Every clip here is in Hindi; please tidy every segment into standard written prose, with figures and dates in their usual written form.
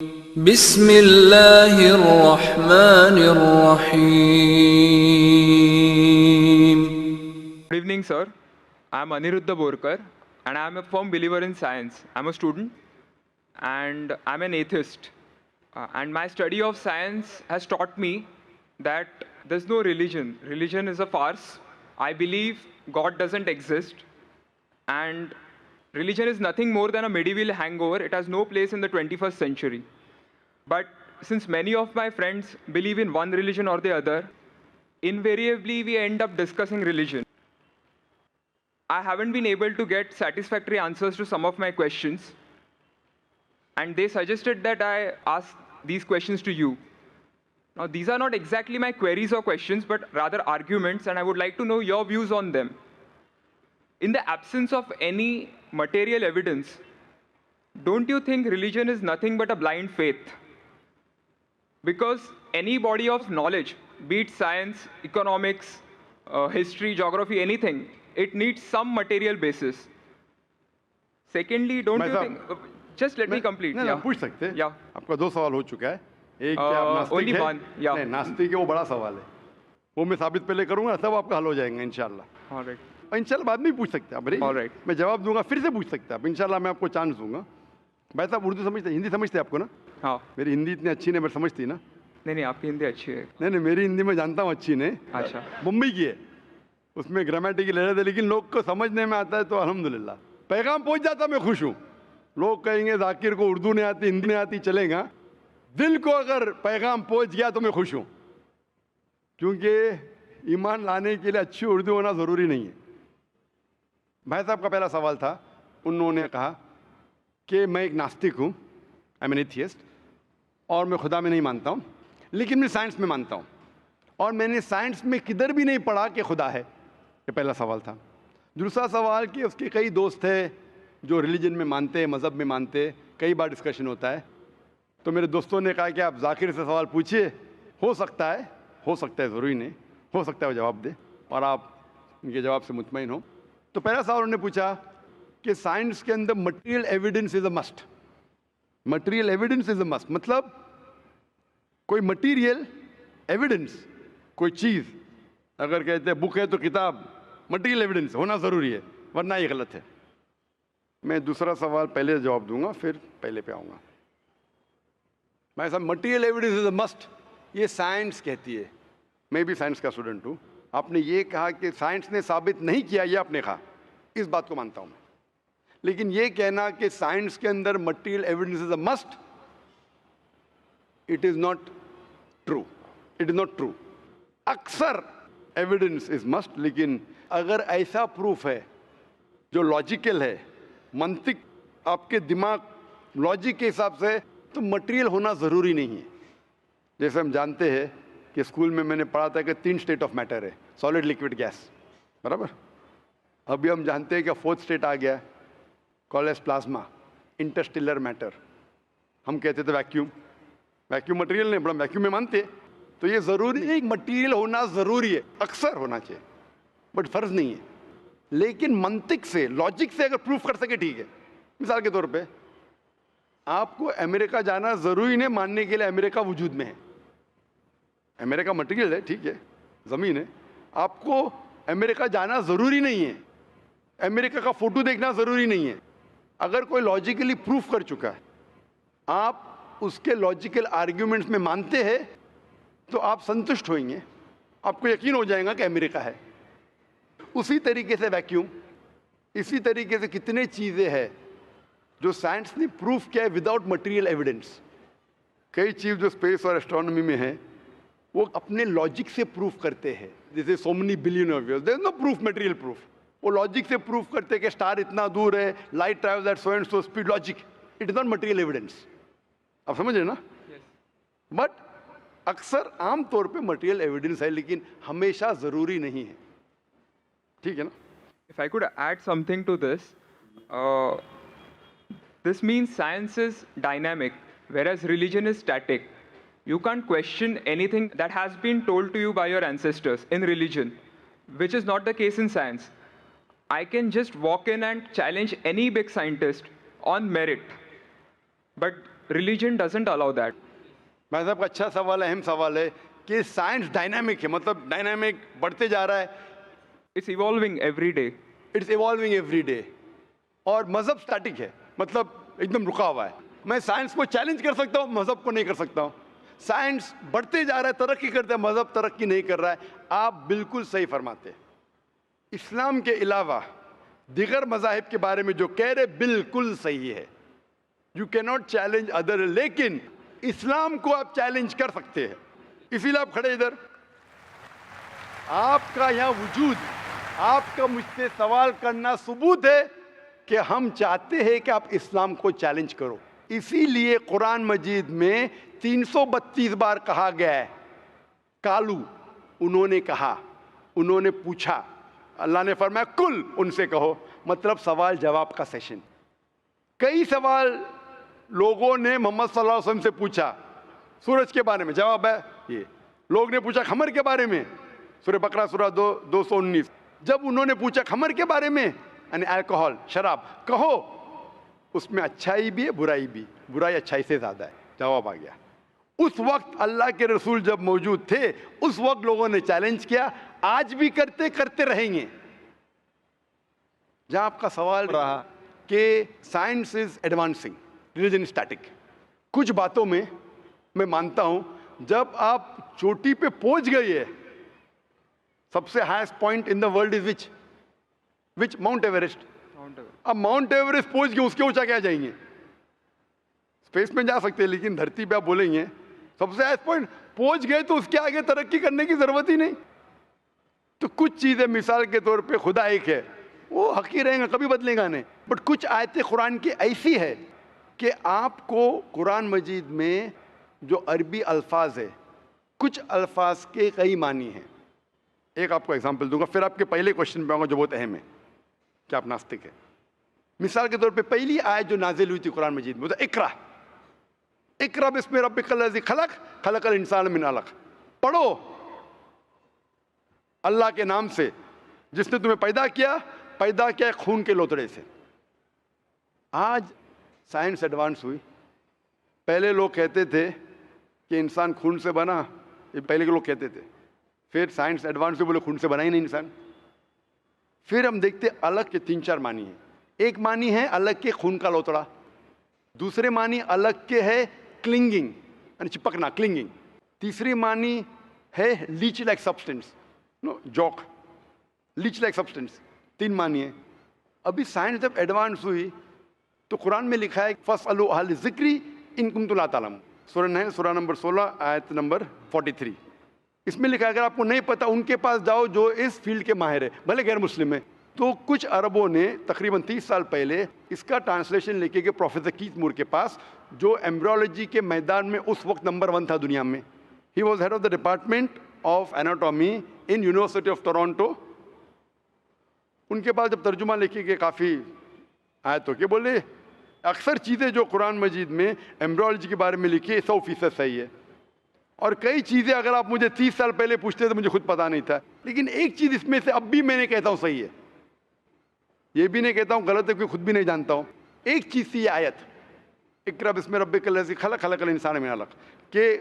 बिस्मिल्लाहिर्रहमानिर्रहीम. Good evening, sir. I am Aniruddha Borkar, and I am a firm believer in science. I'm a student, and I'm an atheist. And my study of science has taught me that there's no religion. Religion is a farce. I believe God doesn't exist, and religion is nothing more than a medieval hangover. It has no place in the 21st century. But since many of my friends believe in one religion or the other, invariably we end up discussing religion. I haven't been able to get satisfactory answers to some of my questions, and they suggested that I ask these questions to you. Now, these are not exactly my queries or questions, but rather arguments, and I would like to know your views on them. In the absence of any material evidence, don't you think religion is nothing but a blind faith? Because any body of knowledge, be it science, economics, history, geography, anything, it needs some material basis. Secondly, don't you think... Just let me complete. नहीं, Yeah. पूछ सकते हैं. Yeah. आपका 2 सवाल हो चुका है. एक क्या आप नास्तिक only है? one, yeah. नहीं, नास्तिक है, वो बड़ा सवाल है. वो मैं साबित पहले करूंगा, तब आपका हल हो जाएगा इंशाल्लाह. All right. इंशाल्लाह बाद में भी पूछ सकते हैं आप. All right. मैं जवाब दूंगा, फिर से पूछ सकते हैं आप. इंशाल्लाह मैं आपको चांस दूंगा. भाई साहब उर्दू समझते, हिंदी समझते हैं आपको ना? हाँ. मेरी हिंदी इतनी अच्छी नहीं, मैं समझती ना. नहीं, आपकी हिंदी अच्छी है. नहीं, मेरी हिंदी में जानता हूँ अच्छी नहीं. अच्छा. मुंबई की है, उसमें ग्रामेटिकल एरर है, लेकिन लोग को समझने में आता है तो अल्हम्दुलिल्लाह. पैगाम पहुंच जाता, मैं खुश हूँ. लोग कहेंगे जाकिर को उर्दू नहीं आती, हिंदी नहीं आती, चलेगा. दिल को अगर पैगाम पहुंच गया तो मैं खुश हूँ, क्योंकि ईमान लाने के लिए अच्छी उर्दू होना ज़रूरी नहीं है. भाई साहब का पहला सवाल था, उन्होंने कहा कि मैं एक नास्तिक हूँ, आई एम एन एथियस्ट, और मैं खुदा में नहीं मानता हूँ, लेकिन मैं साइंस में मानता हूँ, और मैंने साइंस में किधर भी नहीं पढ़ा कि खुदा है. ये पहला सवाल था. दूसरा सवाल कि उसके कई दोस्त हैं जो रिलीजन में मानते हैं, मज़हब में मानते हैं, कई बार डिस्कशन होता है. तो मेरे दोस्तों ने कहा कि आप जाकिर से सवाल पूछिए, हो सकता है, ज़रूरी नहीं, हो सकता है वो जवाब दे और आप उनके जवाब से मुतमईन हो. तो पहला सवाल उन्होंने पूछा कि साइंस के अंदर material evidence is a must. Material evidence is a must मतलब कोई मटेरियल एविडेंस, कोई चीज़ अगर कहते हैं बुक है तो किताब मटेरियल एविडेंस होना ज़रूरी है, वरना ये गलत है. मैं दूसरा सवाल पहले जवाब दूंगा, फिर पहले पे आऊँगा. मैं साहब material evidence is a must, ये साइंस कहती है. मैं भी साइंस का स्टूडेंट हूँ. आपने ये कहा कि साइंस ने साबित नहीं किया, ये आपने कहा, इस बात को मानता हूँ मैं. लेकिन ये कहना कि साइंस के अंदर material evidence is a must, it is not true. It is not true. अक्सर एविडेंस इज मस्ट, लेकिन अगर ऐसा प्रूफ है जो लॉजिकल है, मंतिक आपके दिमाग लॉजिक के हिसाब से, तो मटेरियल होना ज़रूरी नहीं है. जैसे हम जानते हैं कि स्कूल में मैंने पढ़ा था कि 3 स्टेट ऑफ मैटर है, सॉलिड, लिक्विड, गैस, बराबर. अभी हम जानते हैं कि 4th स्टेट आ गया, कॉलेज प्लाज्मा, इंटरस्टेलर मैटर. हम कहते थे वैक्यूम. वैक्यूम मटेरियल नहीं, बड़ा वैक्यूम में मानते. तो ये ज़रूरी है, मटेरियल होना ज़रूरी है, अक्सर होना चाहिए, बट फ़र्ज़ नहीं है. लेकिन मंतिक से, लॉजिक से अगर प्रूफ कर सके ठीक है. मिसाल के तौर पे आपको अमेरिका जाना ज़रूरी नहीं मानने के लिए अमेरिका वजूद में है. अमेरिका मटेरियल है, ठीक है, ज़मीन है. आपको अमेरिका जाना ज़रूरी नहीं है, अमेरिका का फ़ोटो देखना ज़रूरी नहीं है. अगर कोई लॉजिकली प्रूफ कर चुका है, आप उसके लॉजिकल आर्ग्यूमेंट्स में मानते हैं, तो आप संतुष्ट होंगे, आपको यकीन हो जाएगा कि अमेरिका है. उसी तरीके से वैक्यूम, इसी तरीके से कितने चीज़ें हैं जो साइंस ने प्रूफ किया है विदाउट मटेरियल एविडेंस. कई चीज़ जो स्पेस और एस्ट्रोनॉमी में है, वो अपने लॉजिक से प्रूफ करते हैं. जैसे so many billion of years, there is no proof, material proof. वो लॉजिक से प्रूफ करते हैं कि स्टार इतना दूर है, light travels at so and so speed. Logic, it is not material evidence. आप समझ रहे ना? बट अक्सर आम तौर पे मटेरियल एविडेंस है, लेकिन हमेशा ज़रूरी नहीं है. ठीक है ना? If I could add something to this, this means science is dynamic, whereas religion is static. You can't question anything that has been told to you by your ancestors in religion, which is not the case in science. I can just walk in and challenge any big scientist on merit. But religion doesn't allow that. भाई साहब का अच्छा सवाल है, अहम सवाल है कि साइंस डायनामिक है, मतलब डायनामिक बढ़ते जा रहा है, It's evolving every day. It's evolving every day, और मजहब स्टैटिक है, मतलब एकदम रुका हुआ है। मैं साइंस को चैलेंज कर सकता हूँ, मजहब को नहीं कर सकता हूँ। साइंस बढ़ते जा रहा है, तरक्की करता है, मजहब तरक्की नहीं कर रहा है। आप बिल्कुल सही फरमाते हैं। इस्लाम के अलावा दिगर मजाहिब के बारे में जो कह रहे बिल्कुल सही है। You can not challenge other, लेकिन इस्लाम को आप चैलेंज कर सकते हैं। इसीलिए आप खड़े इधर, आपका यहाँ वजूद, आपका मुझसे सवाल करना सबूत है कि हम चाहते हैं कि आप इस्लाम को चैलेंज करो। इसीलिए कुरान मजीद में 332 बार कहा गया है कालू, उन्होंने कहा, उन्होंने पूछा। अल्लाह ने फरमाया कुल, उनसे कहो, मतलब सवाल जवाब का सेशन। कई सवाल लोगों ने मोहम्मद सल्लल्लाहु अलैहि वसल्लम से पूछा, सूरज के बारे में जवाब है ये। लोग ने पूछा खमर के बारे में, सूरह बकरा सूरह 219। जब उन्होंने पूछा खमर के बारे में, यानी अल्कोहल, शराब, कहो उसमें अच्छाई भी है बुराई भी, बुराई अच्छाई से ज़्यादा है, जवाब आ गया। उस वक्त अल्लाह के रसूल जब मौजूद थे, उस वक्त लोगों ने चैलेंज किया, आज भी करते रहेंगे। जहां आपका सवाल रहा कि science is advancing, religion static, कुछ बातों में मैं मानता हूं, जब आप चोटी पे पहुंच गए है, सबसे highest point in the world is which mount Everest. अब माउंट एवरेस्ट पहुंच गए, उसके ऊंचा क्या जाएंगे? स्पेस में जा सकते हैं, लेकिन धरती पे आप बोलेंगे सबसे हाईएस्ट पॉइंट पहुंच गए तो उसके आगे तरक्की करने की जरूरत ही नहीं। तो कुछ चीजें, मिसाल के तौर पे खुदा एक है, वो हक ही रहेगा, कभी बदलेगा नहीं। बट कुछ आयतें कुरान की ऐसी है कि आपको कुरान मजीद में जो अरबी अल्फाज है, कुछ अल्फाज के कई मानी हैं। एक आपको एग्जांपल दूंगा, फिर आपके पहले क्वेश्चन पे आऊंगा जो बहुत अहम है कि आप नास्तिक है। मिसाल के तौर पे पहली आयत जो नाजिल हुई थी कुरान मजीद में, इकरा इकरा बिस्मि रब्बिकल्लज़ी खलक खलकल इंसान मिन अलक। पढ़ो अल्लाह के नाम से जिसने तुम्हें पैदा किया खून के लोतड़े से। आज साइंस एडवांस हुई। पहले लोग कहते थे कि इंसान खून से बना, ये पहले के लोग कहते थे। फिर साइंस एडवांस हुई, बोले खून से बना ही नहीं इंसान। फिर हम देखते अलग के 3-4 मानी है। एक मानी है अलग के खून का लोतड़ा, दूसरे मानी अलग के है क्लिंगिंग, यानी चिपकना, क्लिंगिंग। तीसरी मानी है leech like substance, no joke, leech like substance. 3 मानी है। अभी साइंस जब एडवांस हुई तो कुरान में लिखा है फस्अलू अहल ज़िक्री इन कुंतुम ला तालमून, सूरह नंबर 16 आयत नंबर 43। इसमें लिखा है अगर आपको नहीं पता उनके पास जाओ जो इस फील्ड के माहिर है, भले गैर मुस्लिम है। तो कुछ अरबों ने तकरीबन 30 साल पहले इसका ट्रांसलेशन लेके गए प्रोफेसर कीथ मूर के पास, जो एम्ब्रियोलॉजी के मैदान में उस वक्त नंबर 1 था दुनिया में। He was head of the department of anatomy in university of Toronto. उनके पास जब तर्जुमा लेके गए काफ़ी आयतों के, बोले अक्सर चीज़ें जो कुरान मजीद में एम्ब्रियोलॉजी के बारे में लिखी है 100% सही है, और कई चीज़ें अगर आप मुझे 30 साल पहले पूछते तो मुझे खुद पता नहीं था, लेकिन एक चीज़ इसमें से अब भी मैंने कहता हूँ सही है, ये भी नहीं कहता हूँ गलत है क्योंकि खुद भी नहीं जानता हूँ। एक चीज़ थी ये आयत इक़रा बिस्मि रब्बिकल्लज़ी खलक खलकल इंसान मिन अलक़, के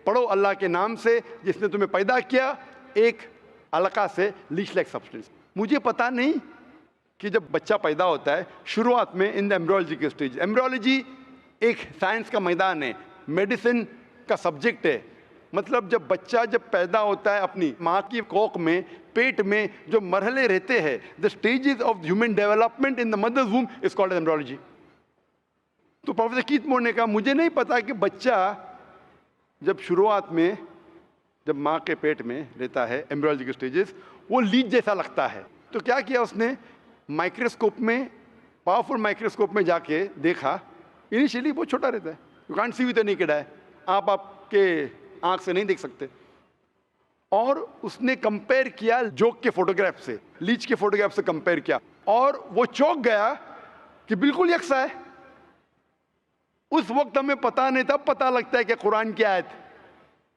पढ़ो अल्लाह के नाम से जिसने तुम्हें पैदा किया एक अलका से, लीच लाइक सब्सटेंस। मुझे पता नहीं कि जब बच्चा पैदा होता है शुरुआत में इन द एम्ब्रियोलॉजी के स्टेज, एम्ब्रियोलॉजी एक साइंस का मैदान है, मेडिसिन का सब्जेक्ट है। मतलब जब बच्चा जब पैदा होता है अपनी माँ की कोख में, पेट में जो मरहले रहते हैं, the stages of human development in the mother's womb is called embryology. तो प्रोफेसर कीथ मूर ने कहा मुझे नहीं पता कि बच्चा जब शुरुआत में जब माँ के पेट में रहता है, एम्ब्रियोलॉजी के स्टेजेस, वो लीच जैसा लगता है। तो क्या किया उसने, माइक्रोस्कोप में, पावरफुल माइक्रोस्कोप में जाके देखा, इनिशियली बहुत छोटा रहता है, you can't see with the naked eye, आप आपके आंख से नहीं देख सकते। और उसने कंपेयर किया जोक के फोटोग्राफ से, लीच के फोटोग्राफ से कंपेयर किया, और वो चौंक गया कि बिल्कुल यकसा है। उस वक्त हमें पता नहीं था, पता लगता है कि कुरान की आयत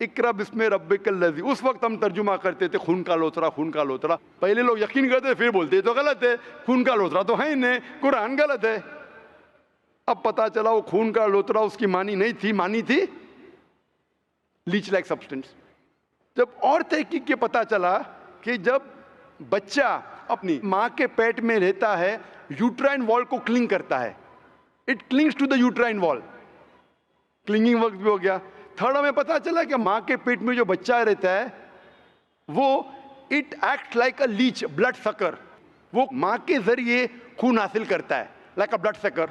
इक़रा बिस्मि रब्बिकल्लज़ी, उस वक्त हम तर्जुमा करते थे खून का लोतरा, खून का लोतरा। पहले लोग यकीन करते फिर बोलते तो गलत है, खून का लोतरा तो है ही नहीं, कुरान गलत है। अब पता चला वो खून का लोतरा उसकी मानी नहीं थी, मानी थी लीच लाइक सब्सटेंस। जब और तहकीक के पता चला कि जब बच्चा अपनी माँ के पेट में रहता है, यूट्राइन वॉल को क्लिंग करता है, it clings to the uterine wall, clinging work भी हो गया। थर्ड हमें पता चला कि माँ के पेट में जो बच्चा रहता है वो it act like a leech, blood sucker, वो माँ के जरिए खून हासिल करता है, लाइक अ ब्लड सकर।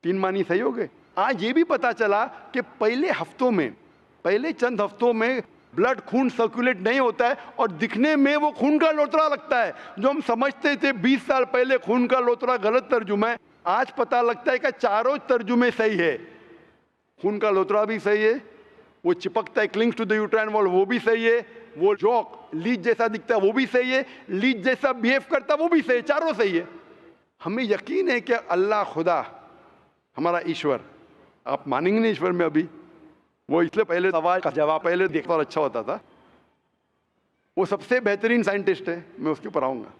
3 मानी सही हो गए। आज ये भी पता चला कि पहले चंद हफ्तों में ब्लड खून सर्कुलेट नहीं होता है और दिखने में वो खून का लोतरा लगता है। जो हम समझते थे 20 साल पहले खून का लोतरा गलत तर्जुमा है, आज पता लगता है कि चारों तर्जुमे सही है। खून का लोतरा भी सही है, वो चिपकता है, clings to the uterine wall, वो भी सही है, वो जॉक लीच जैसा दिखता है वो भी सही है, लीच जैसा बिहेव करता है वो भी सही है, चारों सही है। हमें यकीन है कि अल्लाह खुदा हमारा ईश्वर, आप मानेंगे नहीं ईश्वर में अभी, वो इसलिए पहले सवाल का जवाब पहले देखता और अच्छा होता था, वो सबसे बेहतरीन साइंटिस्ट है, मैं उसके ऊपर आऊंगा।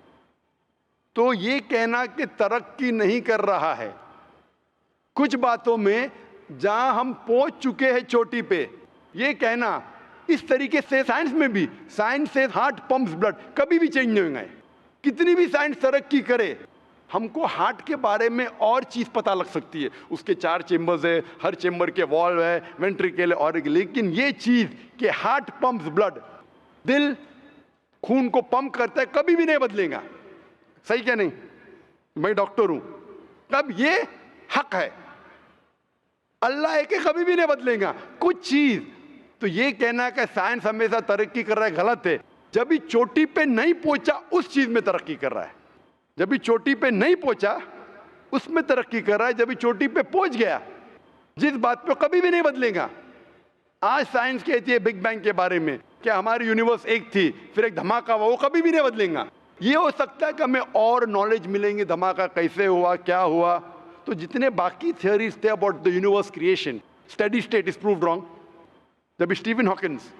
तो ये कहना कि तरक्की नहीं कर रहा है, कुछ बातों में जहां हम पहुंच चुके हैं चोटी पे, ये कहना इस तरीके से साइंस में भी, साइंस से हार्ट पंप्स ब्लड, कभी भी चेंज नहीं होंगे। कितनी भी साइंस तरक्की करे, हमको हार्ट के बारे में और चीज पता लग सकती है, उसके 4 चेंबर्स है, हर चेंबर के वॉल्व है, वेंट्रिकल और, लेकिन ये चीज कि हार्ट पंप्स ब्लड, दिल खून को पंप करता है, कभी भी नहीं बदलेगा। सही क्या नहीं? मैं डॉक्टर हूं, तब ये हक है, अल्लाह है कि कभी भी नहीं बदलेगा कुछ चीज। तो ये कहना कि साइंस हमेशा तरक्की कर रहा है, गलत है। जब भी चोटी पे नहीं पहुंचा उस चीज में तरक्की कर रहा है, जब भी चोटी पे नहीं पहुंचा उसमें तरक्की कर रहा है, जब भी चोटी पे पहुंच गया जिस बात पे कभी भी नहीं बदलेगा। आज साइंस कहती है बिग बैंग के बारे में कि हमारी यूनिवर्स एक थी, फिर एक धमाका हुआ, वो कभी भी नहीं बदलेगा। ये हो सकता है कि हमें और नॉलेज मिलेंगे, धमाका कैसे हुआ, क्या हुआ। तो जितने बाकी थियोरीज थे about the universe creation, steady state is proved wrong. जब स्टीवन हॉकिंस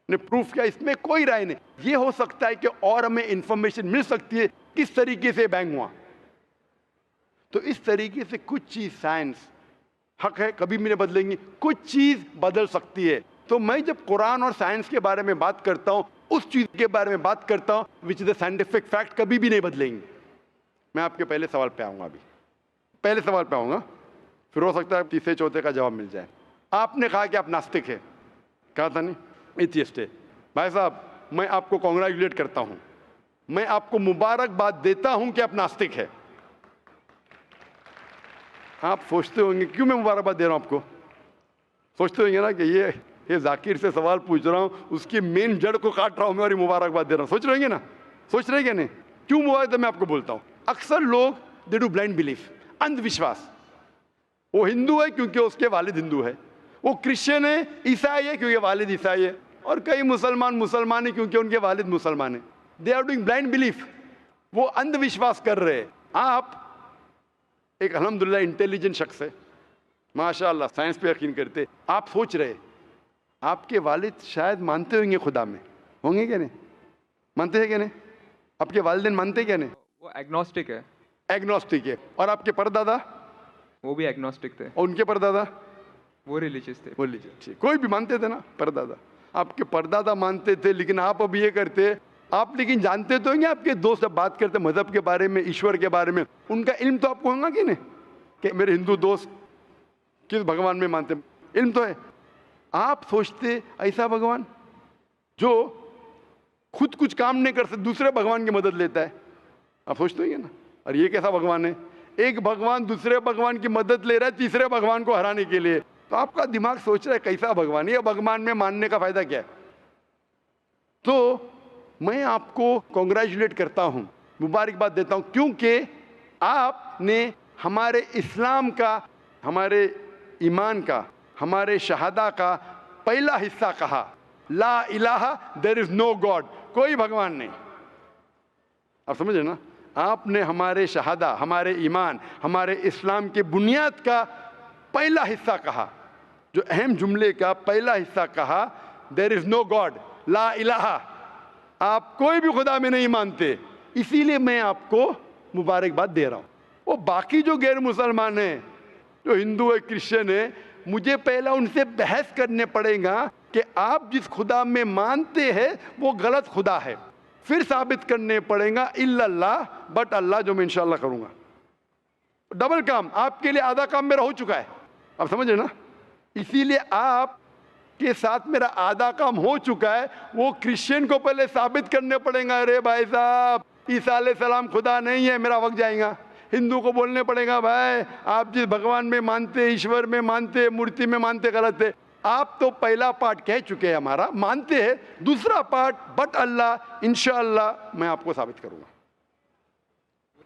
ने प्रूफ किया, इसमें कोई राय नहीं। ये हो सकता है कि और हमें इंफॉर्मेशन मिल सकती है किस तरीके से बैंग हुआ। तो इस तरीके से कुछ चीज साइंस हक है, कभी भी नहीं बदलेंगी, कुछ चीज बदल सकती है। तो मैं जब कुरान और साइंस के बारे में बात करता हूं, उस चीज के बारे में बात करता हूं which is the scientific fact, कभी भी नहीं बदलेंगे। मैं आपके पहले सवाल पे आऊंगा, अभी पहले सवाल पे आऊंगा, फिर हो सकता है तीसरे चौथे का जवाब मिल जाए। आपने कहा कि आप नास्तिक है, कहा था नहीं, एथियस्ट है। भाई साहब, मैं आपको कॉन्ग्रेचुलेट करता हूं, मैं आपको मुबारकबाद देता हूं कि आप नास्तिक है। आप सोचते होंगे क्यों मैं मुबारकबाद दे रहा हूं आपको, सोचते होंगे ना कि ये जाकिर से सवाल पूछ रहा हूं, उसकी मेन जड़ को काट रहा हूं मैं और ये मुबारकबाद दे रहा हूं। सोच रहे नहीं? सोच रहे क्या नहीं? क्यों मुबारक? मैं आपको बोलता हूं, अक्सर लोग दे डू ब्लाइंड बिलीफ, अंधविश्वास। वो हिंदू है क्योंकि उसके वालिद हिंदू है, वो क्रिश्चियन है, ईसाई है क्योंकि वालिद ईसाई है, और कई मुसलमान है क्योंकि उनके वालिद मुसलमान है। They are doing blind belief, वो अंधविश्वास कर रहे हैं। आप एक अल्हम्दुलिल्लाह इंटेलिजेंट शख्स है, माशाअल्लाह, साइंस पे यकीन करते। आप सोच रहे आपके वालिद शायद मानते होंगे खुदा में, होंगे क्या नहीं? मानते हैं क्या नहीं? आपके वालिदैन मानते क्या नहीं? वो एग्नोस्टिक है। एग्नोस्टिक है। और आपके परदादा? वो भी एग्नोस्टिक थे। और उनके परदादा? वो रिलीजियस थे। वो रिलीजियस, कोई भी मानते थे ना परदादा। आपके परदादा मानते थे, लेकिन आप अब ये करते, आप लेकिन जानते तो होंगे, आपके दोस्त जब बात करते मजहब के बारे में, ईश्वर के बारे में, उनका इल्म तो आपको होगा कि नहीं, कि मेरे हिंदू दोस्त किस भगवान में मानते, इल्म तो है। आप सोचते ऐसा भगवान जो खुद कुछ काम नहीं कर सकते, दूसरे भगवान की मदद लेता है, आप सोचते होंगे ना, और ये कैसा भगवान है? एक भगवान दूसरे भगवान की मदद ले रहा है तीसरे भगवान को हराने के लिए। तो आपका दिमाग सोच रहा है कैसा भगवान है, भगवान में मानने का फायदा क्या है? तो मैं आपको कॉन्ग्रेचुलेट करता हूं, मुबारकबाद देता हूं, क्योंकि आपने हमारे इस्लाम का, हमारे ईमान का, हमारे शहादा का पहला हिस्सा कहा, ला इलाहा, देयर इज नो गॉड, कोई भगवान नहीं। आप समझे ना? आपने हमारे शहादा, हमारे ईमान, हमारे इस्लाम के बुनियाद का पहला हिस्सा कहा, जो अहम जुमले का पहला हिस्सा कहा, देयर इज नो गॉड, ला इलाहा, आप कोई भी खुदा में नहीं मानते। इसीलिए मैं आपको मुबारकबाद दे रहा हूं। वो बाकी जो गैर मुसलमान हैं, जो हिंदू है, क्रिश्चियन है, मुझे पहला उनसे बहस करने पड़ेगा कि आप जिस खुदा में मानते हैं वो गलत खुदा है, फिर साबित करने पड़ेगा इल्लल्लाह, बट अल्लाह, जो मैं इंशाल्लाह करूंगा। डबल काम, आपके लिए आधा काम मेरा हो चुका है, आप समझ रहे ना? इसीलिए आप के साथ मेरा आधा काम हो चुका है, वो क्रिश्चियन को पहले साबित करने पड़ेगा, अरे भाई साहब ईसा अलैहिस्सलाम खुदा नहीं है, मेरा वक्त जाएगा। हिंदू को बोलने पड़ेगा, भाई आप जिस भगवान में मानते, ईश्वर में मानते, मूर्ति में मानते, गलत है। आप तो पहला पार्ट कह चुके हैं हमारा, मानते हैं। दूसरा पार्ट बट अल्लाह, इंशाअल्लाह मैं आपको साबित करूंगा।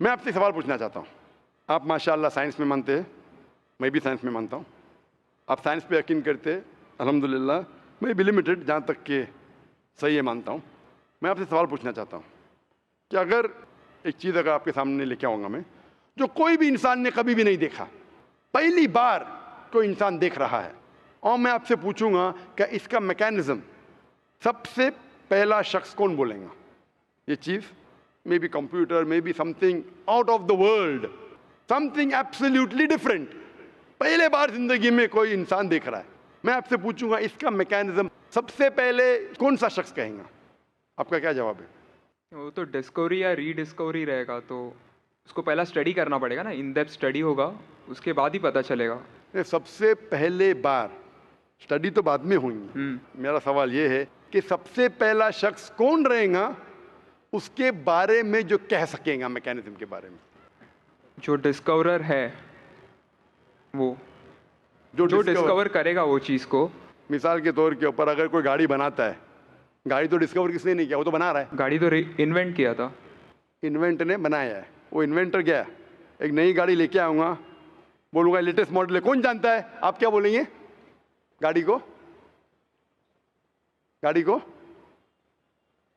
मैं आपसे सवाल पूछना चाहता हूं। आप माशाअल्लाह साइंस में मानते हैं, मैं भी साइंस में मानता हूं। आप साइंस पे यकीन करते हैं, अल्हम्दुलिल्लाह। मैं भी लिमिटेड, जहाँ तक के सही है, मानता हूँ। मैं आपसे सवाल पूछना चाहता हूँ कि अगर एक चीज़ अगर आपके सामने लेके आऊँगा मैं, जो कोई भी इंसान ने कभी भी नहीं देखा, पहली बार कोई इंसान देख रहा है, और मैं आपसे पूछूंगा कि इसका मैकेनिज्म, सबसे पहला शख्स कौन बोलेगा? ये चीज़ may be computer, may be something out of the world, something absolutely different, पहले बार जिंदगी में कोई इंसान देख रहा है। मैं आपसे पूछूंगा इसका मैकेनिज्म सबसे पहले कौन सा शख्स कहेगा? आपका क्या जवाब है? वो तो डिस्कवरी या रीडिस्कवरी रहेगा, तो उसको पहला स्टडी करना पड़ेगा ना, इन डेप्थ स्टडी होगा, उसके बाद ही पता चलेगा। सबसे पहले बार, स्टडी तो बाद में हुई। मेरा सवाल ये है कि सबसे पहला शख्स कौन रहेगा उसके बारे में जो कह सकेगा, मैकेनिज्म के बारे में? जो डिस्कवरर है, वो जो डिस्कवर करेगा वो चीज़ को। मिसाल के तौर के ऊपर अगर कोई गाड़ी बनाता है, गाड़ी तो डिस्कवर किसने नहीं किया, वो तो बना रहा है। गाड़ी तो इन्वेंट किया था, इन्वेंट ने बनाया है। वो इन्वेंटर गया, एक नई गाड़ी लेके आऊँगा, बोलूँगा लेटेस्ट मॉडल है, कौन जानता है? आप क्या बोलेंगे? गाड़ी को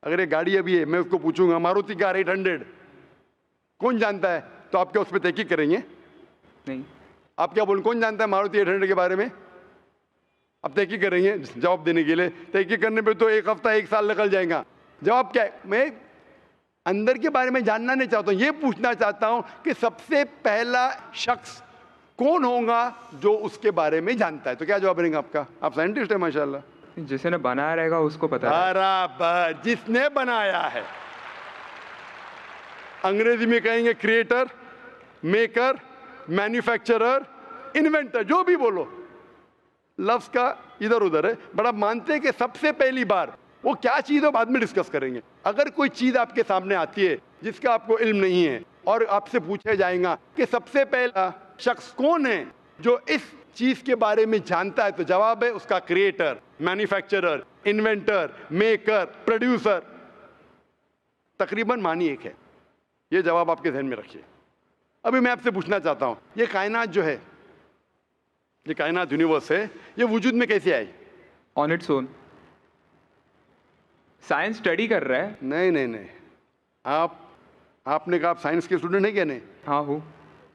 अगर ये गाड़ी अभी है, मैं उसको पूछूंगा मारुति कार 800 कौन जानता है, तो आप क्या उस पर तहकीक करेंगे? नहीं। आप क्या बोलेंगे, कौन जानता है मारुति 800 के बारे में? आप तहकीक करेंगे जवाब देने के लिए? तहकीक करने पे तो एक हफ्ता, एक साल निकल जाएगा। जवाब क्या है? मैं अंदर के बारे में जानना नहीं चाहता हूँ, ये पूछना चाहता हूँ कि सबसे पहला शख्स कौन होगा जो उसके बारे में जानता है। तो क्या जवाब रहेगा आपका? आप साइंटिस्ट है माशाल्लाह। जिसने बनाया रहेगा उसको पता है। बराबर, जिसने बनाया है। अंग्रेजी में कहेंगे क्रिएटर, मेकर, मैन्युफैक्चरर, इन्वेंटर, जो भी बोलो, लफ्ज का इधर उधर है। बड़ा मानते हैं कि सबसे पहली बार, वो क्या चीज़ है बाद में डिस्कस करेंगे। अगर कोई चीज़ आपके सामने आती है जिसका आपको इल्म नहीं है और आपसे पूछा जाएगा कि सबसे पहला शख्स कौन है जो इस चीज़ के बारे में जानता है, तो जवाब है उसका creator, manufacturer, inventor, maker, producer. तकरीबन मानी एक है। ये जवाब आपके ध्यान में रखिए। अभी मैं आपसे पूछना चाहता हूँ, ये कायनात जो है, ये कायनात यूनिवर्स है, ये वजूद में कैसे आई? On its own. Science study कर रहा है। नहीं, आपने कहा आप साइंस के स्टूडेंट है क्या? नहीं। हाँ हूँ।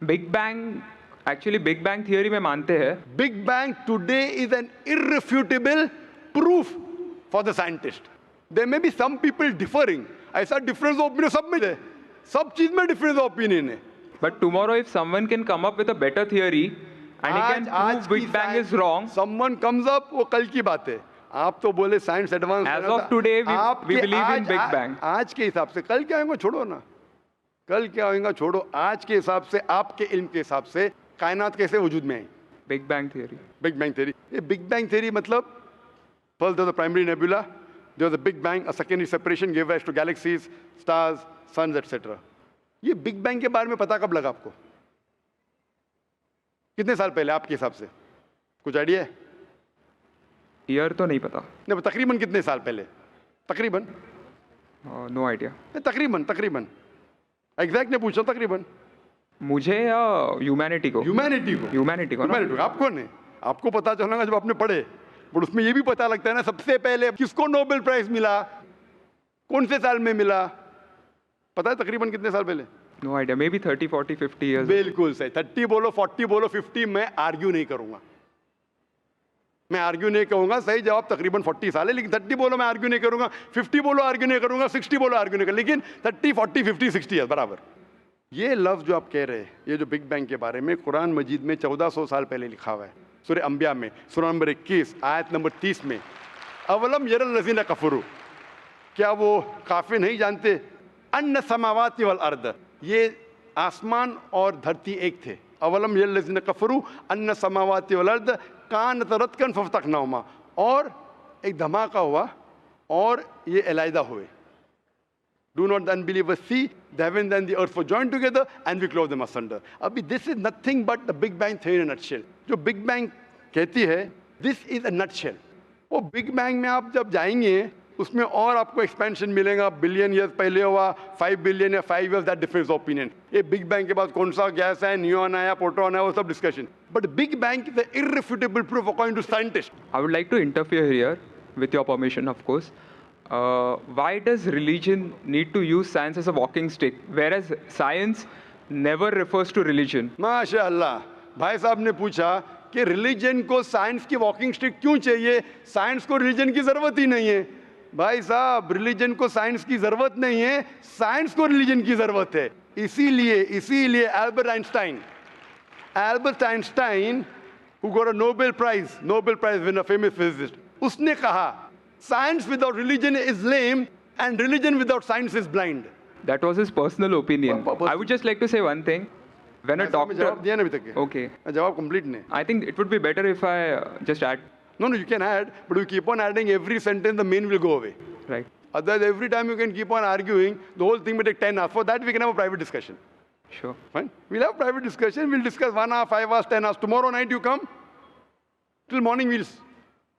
Big bang, actually big bang theory में मानते हैं। Big bang today is an irrefutable proof for the scientist. There may be some people differing, ऐसा डिफरेंस ऑफ ओपिनियन सब में है, सब चीज में डिफरेंस ऑफ ओपिनियन है। But tomorrow if someone can come up with a better theory and he can prove big bang is wrong, someone comes up, वो कल की बात है। आप तो बोले science advance, age of today we believe in big bang. आज के हिसाब से, कल क्या होगा छोड़ो ना, कल क्या होगा छोड़ो, आज के हिसाब से, आपके इल्म के हिसाब से कायनात कैसे वजूद में आई? Big bang theory. Big bang theory. ये बिग बैंग थियोरी मतलब first there was the primary nebula, there was the big bang, a secondary separation give rise to galaxies, stars, suns etcetera. ये बिग बैंग के बारे में पता कब लगा आपको? कितने साल पहले आपके हिसाब से? कुछ आइडिया है? ईयर तो नहीं पता। नहीं, तकरीबन कितने साल पहले? तकरीबन नो आइडिया। तकरीबन एग्जैक्ट नहीं पूछा, तकरीबन। मुझे या ह्यूमैनिटी को? ह्यूमैनिटी को। आप कौन है? आपको पता चलेगा जब आपने पढ़े। पर उसमें ये भी पता लगता है ना, सबसे पहले किसको नोबेल प्राइज मिला, कौन से साल में मिला, पता है तकरीबन कितने साल पहले? No idea, maybe 30, 40, 50 years. बिल्कुल सही। 30 बोलो, 40 बोलो, 50, मैं आर्ग्यू नहीं करूंगा। मैं आर्ग्यू नहीं कहूंगा, सही जवाब तकरीबन 40 साल है, लेकिन 30 बोलो मैं आर्ग्यू नहीं करूंगा, 50 बोलो आर्ग्यू नहीं करूंगा, 60 बोलो आर्ग्यू नहीं करूंगा, लेकिन 30, 40, 50, 60 है बराबर। ये लफ्ज़ जो आप कह रहे हैं, ये जो बिग बैंग के बारे में कुरान मजीद में 1400 साल पहले लिखा हुआ है, सूरह अंबिया में सूरह नंबर 21 आयत नंबर 30 में, अवलम यरल लज़ीना कफरू, क्या वो काफिर नहीं जानते, अन्ना समावाति वल अर्द, ये आसमान और धरती एक थे, अवलम यरल लज़ीना कफरू अन्ना समावाति वल अर्द कानत रतकन फफ्तकनाहुमा, और एक धमाका हुआ और ये अलहदा हुए. Do not the unbelievers see the heavens and the earth were joined together and we clove them asunder. अभी this is nothing but the Big Bang theory in a nutshell. जो Big Bang कहती है, this is a nutshell. वो Big Bang में आप जब जाएंगे उसमें और आपको एक्सपेंशन मिलेगा, बिलियन ईयर्स पहले हुआ, 5 बिलियन या 5 ईयर्स, दैट डिफरेंस ओपिनियन. ये बिग बैंग के बाद कौन सा गैस है, न्यून आया, प्रोटॉन है, वो सब discussion. But big bang is the irrefutable proof according to scientist. I would like to interfere here, with your permission, of course. Why does religion need to use science as a walking stick, whereas science never refers to religion? माशाअल्लाह, भाई साहब ने पूछा कि रिलीजन को साइंस की वॉकिंग स्टिक क्यों चाहिए, साइंस को रिलीजन की जरूरत ही नहीं है. भाई साहब, रिलीजन को साइंस की जरूरत नहीं है, साइंस को रिलीजन की जरूरत है. इसीलिए Albert Einstein who got a Nobel Prize winner, famous physicist, उसने कहा science without religion is lame and religion without science is blind. That was his personal opinion. I would just like to say one thing. When a doctor... जवाब दिया ना अभी तक. Okay. जवाब कंप्लीट नहीं. I think it would be better if I just add. No, you can add, but you keep on adding every sentence, the main will go away. Right. Otherwise, every time you can keep on arguing, the whole thing will take 10 hours. For that, we can have a private discussion. Sure. Fine. We'll have private discussion. We'll discuss 1 hour, 5 hours, 10 hours. Tomorrow night you come. Till morning we'll...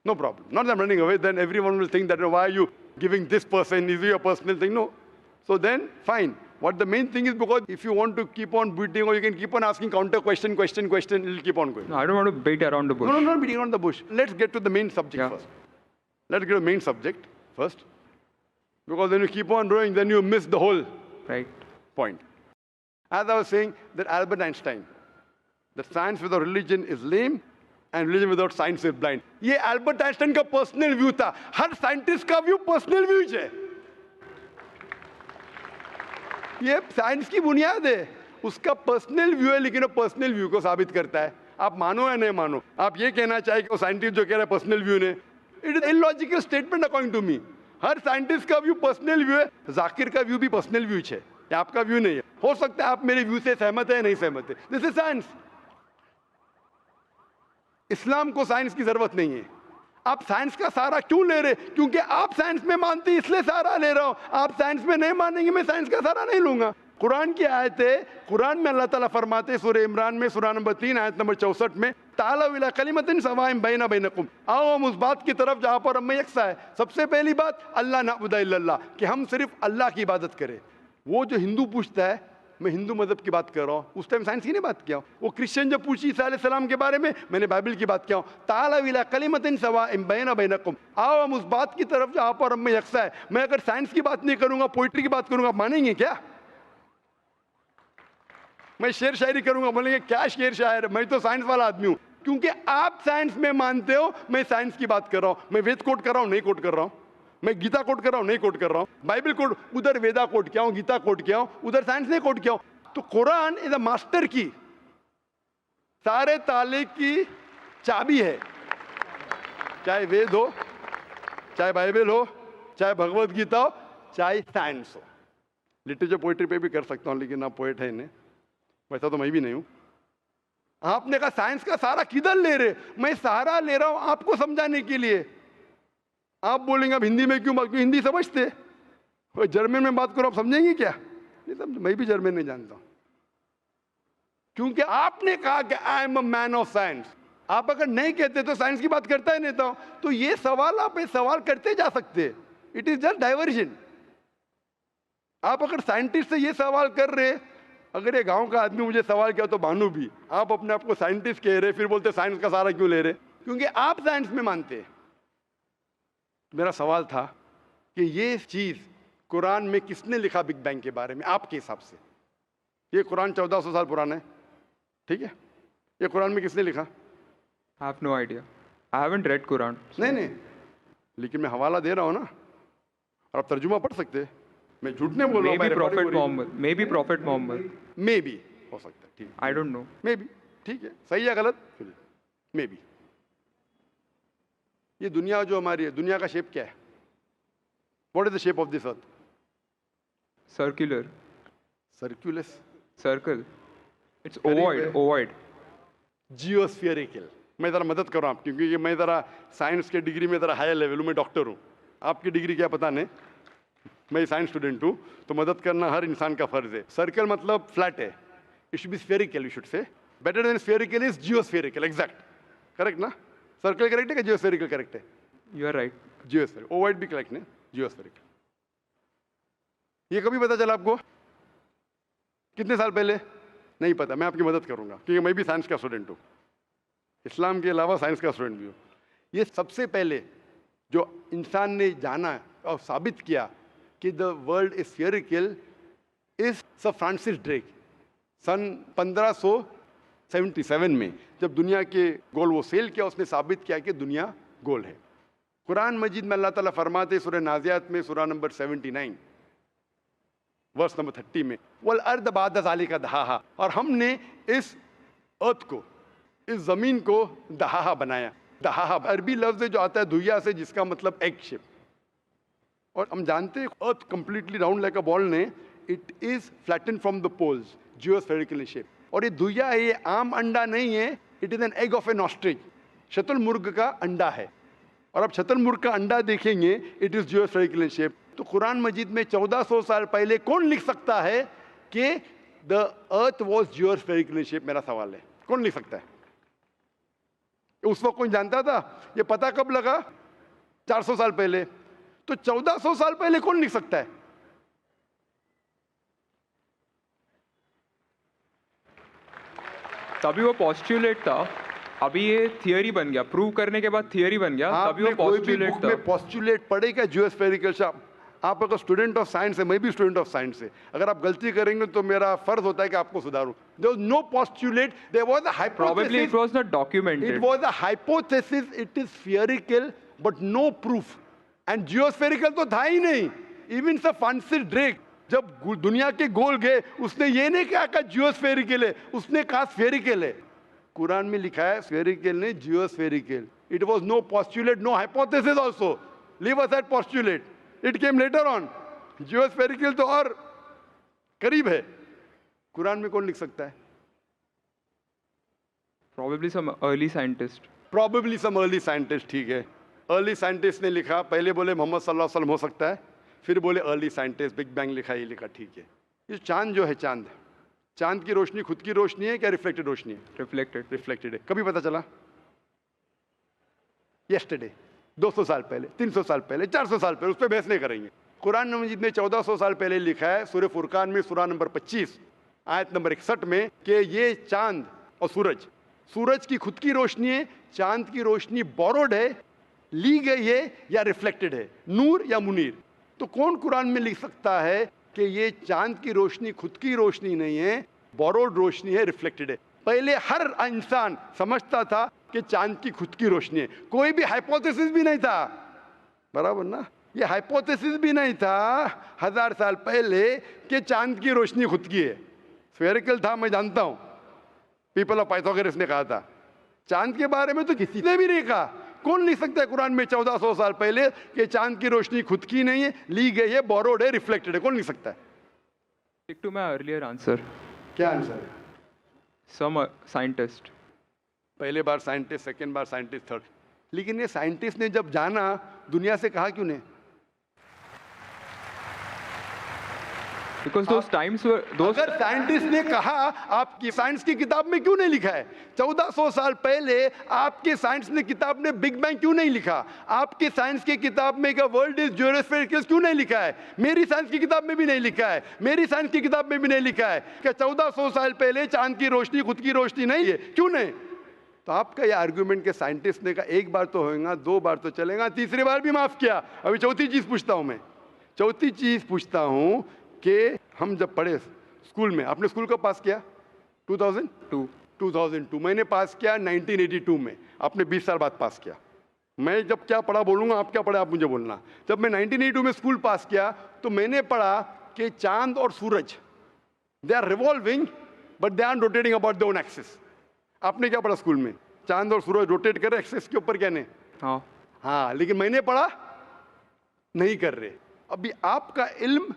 No problem. Not that I'm running away. Then everyone will think that, why are you giving this person? Is it your personal thing? No. So then, fine. What the main thing is, because if you want to keep on beating, or you can keep on asking counter question, it'll keep on going. No, I don't want to beat around the bush. No, not beating around the bush. Let's get to the main subject first. Let's get to the main subject first. Because when you keep on growing, then you miss the whole point. As I was saying, that Albert Einstein, that science without religion is lame and religion without science is blind. ये Albert Einstein का personal view था. हर scientist का view personal view है. ये साइंस की बुनियाद है. उसका पर्सनल व्यू है, लेकिन वो पर्सनल व्यू को साबित करता है. आप मानो या नहीं मानो, आप ये कहना चाहे कि वो साइंटिस्ट जो कह रहा है पर्सनल व्यू ने, it is illogical statement according to me. हर साइंटिस्ट का व्यू पर्सनल व्यू है. जाकिर का व्यू भी पर्सनल व्यू है, ये आपका व्यू नहीं है. हो सकता है आप मेरे व्यू से सहमत है, नहीं सहमत है. This is science. इस्लाम को साइंस की जरूरत नहीं है. आप साइंस का सहारा क्यों ले रहे? क्योंकि आप साइंस में मानते हैं, इसलिए सहारा ले रहा हूं. आप साइंस में नहीं मानेंगे, मैं साइंस का सहारा नहीं लूंगा. कुरान की आयत है, कुरान में अल्लाह ताला फरमाते हैं सूरह इमरान में सूरह नंबर 3 आयत नंबर 64 में, तालू इला कलिमतिन सवाइन बैना बैनकुम, आओ हम उस बात की तरफ जहां पर हम में यकसा है. सबसे पहली बात, अल्लाह नअबुदा इल्लल्लाह, कि हम सिर्फ अल्लाह की इबादत करें. वो जो हिंदू पूछता है, मैं हिंदू मजहब की बात कर रहा हूँ, उस टाइम साइंस की नहीं बात किया. वो क्रिश्चियन जो पूछी ईसा अलैहिस्सलाम के बारे में, मैंने बाइबल की बात किया. ताला इला कलिमतिन सवाइन बैना बैनकुम, आओ हम उस बात की तरफ जहां पर हम में यकसा है. मैं अगर साइंस की बात नहीं करूंगा, पोइट्री की बात करूंगा, मानेंगे क्या? मैं शेर शायरी करूंगा, बोलेंगे क्या शेर शायर, मैं तो साइंस वाला आदमी हूं. क्योंकि आप साइंस में मानते हो, मैं साइंस की बात कर रहा हूं. मैं वेद कोट कर रहा हूं, नहीं कोट कर रहा हूं. मैं गीता कोट कर रहा हूं, नहीं कोट कर रहा हूं. बाइबल कोट, उधर वेदा कोट किया हूं, गीता कोट किया हूं, उधर साइंस नहीं कोट किया हूं. तो कुरान इज अ मास्टर की, सारे ताले की चाबी है. चाहे वेद हो, चाहे बाइबल हो, चाहे भगवत गीता हो, चाहे साइंस हो. लिटरेचर पोइट्री पे भी कर सकता हूं, लेकिन आप पोएट है नहीं, वैसा तो मैं भी नहीं हूं. आपने कहा साइंस का सहारा किधर ले रहे? मैं सहारा ले रहा हूं आपको समझाने के लिए. आप बोलेंगे अब हिंदी में क्यों बात, क्यों हिंदी समझते? जर्मन में बात करो, आप समझेंगे क्या? नहीं समझ. मैं भी जर्मन नहीं जानता हूं. क्योंकि आपने कहा कि I am a man of science. आप अगर नहीं कहते तो साइंस की बात करता ही नहीं था. तो ये सवाल आप सवाल करते जा सकते. It is just diversion. आप अगर साइंटिस्ट से ये सवाल कर रहे, अगर ये गांव का आदमी मुझे सवाल किया तो मानू भी, आप अपने आप को साइंटिस्ट कह रहे, फिर बोलते साइंस का सहारा क्यों ले रहे? क्योंकि आप साइंस में मानते. मेरा सवाल था कि ये चीज कुरान में किसने लिखा बिग बैंग के बारे में आपके हिसाब से? ये कुरान 1400 साल पुराना है, ठीक है? ये कुरान में किसने लिखा? I have no idea. I haven't read Quran. नहीं, लेकिन मैं हवाला दे रहा हूं ना, और आप तर्जुमा पढ़ सकते हैं. मैं झूठ नहीं बोल रहा हूँ, Maybe Prophet Muhammad. Maybe Prophet Muhammad. May be हो सकता है, ठीक I don't know. May be, ठीक है, सही या गलत, मे बी। ये दुनिया जो हमारी है, दुनिया का शेप क्या है? What is the shape of this earth? Circular. सर्कुलस, Circle. It's Correct, ovoid. है। Ovoid. जियोस्फेरिकल। मैं ज़रा मदद कर रहा हूँ, क्योंकि ये मैं ज़रा साइंस के डिग्री में ज़रा हायर लेवल हूँ, मैं डॉक्टर हूँ। आपकी डिग्री क्या पता नहीं, मैं साइंस स्टूडेंट हूँ, तो मदद करना हर इंसान का फर्ज है। सर्कल मतलब फ्लैट है, it should be spherical, you should say. Better than spherical is geospherical, exact, correct ना? सर्कल करेक्ट है कि जियोस्फेरिकल करेक्ट है? You are right. Geospherical, ovoid भी करेक्ट है, जियोस्फेरिकल। ये कभी पता चला आपको? कितने साल पहले? नहीं पता, मैं आपकी मदद करूंगा, क्योंकि मैं भी साइंस का स्टूडेंट हूँ, इस्लाम के अलावा साइंस का स्टूडेंट भी हूँ। ये सबसे पहले जो इंसान ने जाना और साबित किया कि the world is spherical is sir Francis Drake. सन 1577 में जब दुनिया के गोल वो सेल किया, उसने साबित किया कि दुनिया गोल है। कुरान मजीद में अल्लाह ताला फरमाते सूरह नाज़ियात में सूरह नंबर 79 वर्स नंबर 30 में, वल अर्द बाद ज़ालिका दहाहा, और हमने इस अर्थ को, इस जमीन को दहाहा बनाया। दहाहा अरबी लफ्ज है जो आता है धुइया से, जिसका मतलब एग शेप। और हम जानते हैं earth completely round like a ball ने, it is flatten from the poles, geospherical shape. और ये धुइया है, ये आम अंडा नहीं है, it is an egg of an ostrich, शतुरमुर्ग का अंडा है। और अब शतुरमुर्ग का अंडा देखेंगे, इट इज जियोस्फेरिकल शेप। तो कुरान मजीद में 1400 साल पहले कौन लिख सकता है कि द अर्थ वॉज जियोस्फेरिकल शेप? मेरा सवाल है, कौन लिख सकता है? उस वक्त कौन जानता था? ये पता कब लगा? 400 साल पहले। तो 1400 साल पहले कौन लिख सकता है? तभी वो postulate था, अभी ये थियरी बन गया, प्रूव करने के बाद थियरी बन गया, तभी वो आपने कोई भी postulate बुक था। में पोस्टुलेट पढ़े क्या जियोस्फेरिकल शेप? आप अगर स्टूडेंट ऑफ साइंस है, मैं भी स्टूडेंट ऑफ साइंस है, अगर आप गलती करेंगे तो मेरा फर्ज होता है कि आपको सुधारूं। There was no postulate, there was a Probably hypothesis, it was not it documented. was a hypothesis, it is spherical but no proof, and geospherical तो था ही नहीं। इवन सर फ्रांसिस ड्रेक जब दुनिया के गोल गए, उसने ये नहीं कहा जियोस्फेरिकल है, उसने कहा स्फेरिकल है। कुरान में लिखा है स्फेरिकल ने geospherical. It was no postulate, no hypothesis also, leave aside postulate, it came later on. Geospherical तो और करीब है। कुरान में कौन लिख सकता है? Probably some early scientist. Probably some early scientist, ठीक है, अर्ली साइंटिस्ट ने लिखा। पहले बोले मोहम्मद सल्लल्लाहु अलैहि वसल्लम हो सकता है, फिर बोले अर्ली साइंटिस्ट, बिग बैंग लिखा, ये लिखा, ठीक है। ये चांद जो है, चांद की रोशनी खुद की रोशनी है क्या रिफ्लेक्टेड रोशनी है? Reflected. रिफ्लेक्टेड है। कभी पता चला? यस्टरडे, 200 साल पहले, 300 साल पहले, 400 साल पहले, उस पर बहस नहीं करेंगे। कुरान मजीद में 1400 साल पहले लिखा है सूरह फुरकान में सूरह नंबर 25 आयत नंबर 61 में कि ये चांद और सूरज की खुद की रोशनी है, चांद की रोशनी बोरोड है, ली गई है या रिफ्लेक्टेड है, नूर या मुनीर। तो कौन कुरान में लिख सकता है कि ये चांद की रोशनी खुद की रोशनी नहीं है, बोरोड रोशनी है, रिफ्लेक्टेड है? पहले हर इंसान समझता था कि चांद की खुद की रोशनी है, कोई भी हाइपोथेसिस भी नहीं था, बराबर ना? ये हाइपोथेसिस भी नहीं था 1000 साल पहले कि चांद की रोशनी खुद की है। स्फेरिकल था, मैं जानता हूं, पीपल ऑफ पाइथागोरस ने कहा था। चांद के बारे में तो किसी ने भी नहीं कहा। कौन लिख सकता है कुरान में 1400 साल पहले कि चांद की रोशनी खुद की नहीं है, ली गई है, बोरोड है, रिफ्लेक्टेड है? कौन लिख सकता है? Stick to my earlier answer. क्या आंसर है? Some scientist. पहले बार साइंटिस्ट, सेकेंड बार साइंटिस्ट, थर्ड। लेकिन ये साइंटिस्ट ने जब जाना, दुनिया से कहा क्यों नहीं? Because those times were those. अगर साइंटिस्ट ने कहा, आपकी साइंस की किताब में क्यों नहीं लिखा है? 1400 साल पहले आपके साइंस ने किताब ने बिग बैंग क्यों नहीं लिखा? आपके साइंस की किताब में वर्ल्ड इज जियोस्फेरिकल क्यों नहीं लिखा है? मेरी साइंस की किताब में भी नहीं लिखा है, मेरी साइंस की किताब में भी नहीं लिखा है कि 1400 साल पहले चांद की रोशनी खुद की रोशनी नहीं है। क्यों नहीं? तो आपका ये आर्ग्यूमेंट के साइंटिस्ट ने कहा एक बार तो होगा, 2 बार तो चलेगा, तीसरी बार भी माफ किया। अभी चौथी चीज पूछता हूं मैं, चौथी चीज पूछता हूं कि हम जब पढ़े स्कूल में, आपने स्कूल कब पास किया? 2002। मैंने पास किया 1982 में, आपने 20 साल बाद पास किया। मैं जब क्या पढ़ा बोलूँगा, आप क्या पढ़ा आप मुझे बोलना। जब मैं 1982 में स्कूल पास किया तो मैंने पढ़ा कि चांद और सूरज they are revolving but they are rotating about their own axis. आपने क्या पढ़ा स्कूल में? चांद और सूरज रोटेट कर रहे एक्सिस के ऊपर, क्या नहीं? हाँ, लेकिन मैंने पढ़ा नहीं कर रहे। अभी आपका इल्म